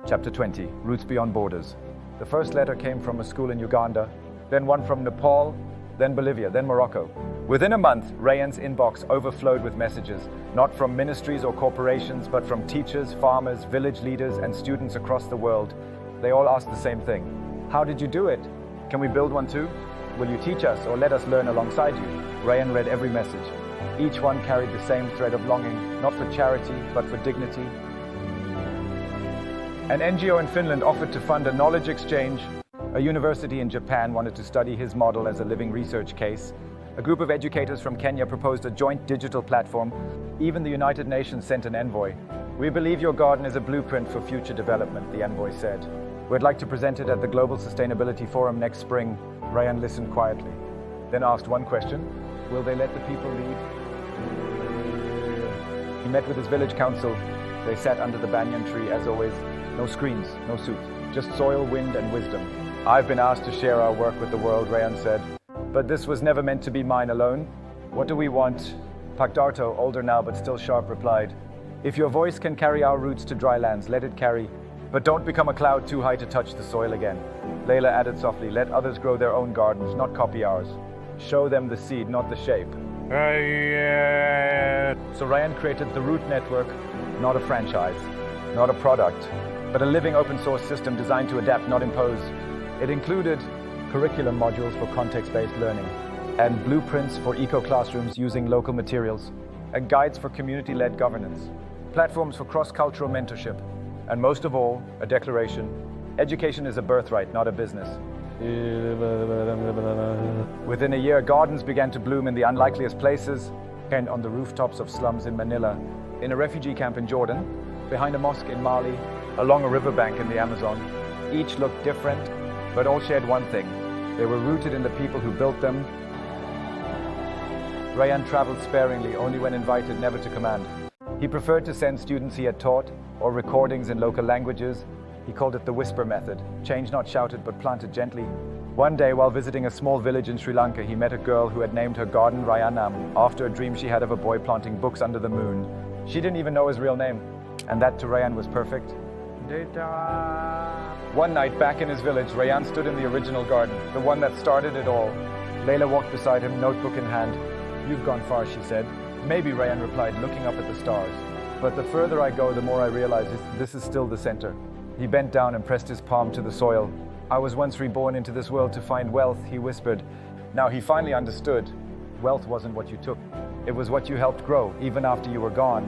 Chapter 20, Roots Beyond Borders. The first letter came from a school in Uganda, then one from Nepal, then Bolivia, then Morocco. Within a month, Rayan's inbox overflowed with messages, not from ministries or corporations, but from teachers, farmers, village leaders, and students across the world. They all asked the same thing. How did you do it? Can we build one too? Will you teach us or let us learn alongside you? Rayan read every message. Each one carried the same thread of longing, not for charity, but for dignity. An NGO in Finland offered to fund a knowledge exchange. A university in Japan wanted to study his model as a living research case. A group of educators from Kenya proposed a joint digital platform. Even the United Nations sent an envoy. We believe your garden is a blueprint for future development, the envoy said. We'd like to present it at the Global Sustainability Forum next spring. Rayan listened quietly, then asked one question. Will they let the people lead? He met with his village council. They sat under the banyan tree, as always. No screens, no suit, just soil, wind, and wisdom. I've been asked to share our work with the world, Rayan said. But this was never meant to be mine alone. What do we want? Pakdarto, older now but still sharp, replied. If your voice can carry our roots to dry lands, let it carry. But don't become a cloud too high to touch the soil again. Layla added softly, let others grow their own gardens, not copy ours. Show them the seed, not the shape. So Rayan created the Root Network, not a franchise, not a product, but a living open source system designed to adapt, not impose. It included curriculum modules for context-based learning, and blueprints for eco-classrooms using local materials, and guides for community-led governance, platforms for cross-cultural mentorship, and most of all, a declaration: education is a birthright, not a business. Within a year, gardens began to bloom in the unlikeliest places, and on the rooftops of slums in Manila, in a refugee camp in Jordan, behind a mosque in Mali, along a riverbank in the Amazon. Each looked different, but all shared one thing. They were rooted in the people who built them. Rayan traveled sparingly, only when invited, never to command. He preferred to send students he had taught, or recordings in local languages. He called it the whisper method, change not shouted but planted gently. One day, while visiting a small village in Sri Lanka, he met a girl who had named her garden Rayanam, after a dream she had of a boy planting books under the moon. She didn't even know his real name, and that to Rayan was perfect. One night, back in his village, Rayan stood in the original garden, the one that started it all. Layla walked beside him, notebook in hand. You've gone far, she said. Maybe, Rayan replied, looking up at the stars. But the further I go, the more I realize this is still the center. He bent down and pressed his palm to the soil. I was once reborn into this world to find wealth, he whispered. Now he finally understood. Wealth wasn't what you took. It was what you helped grow, even after you were gone.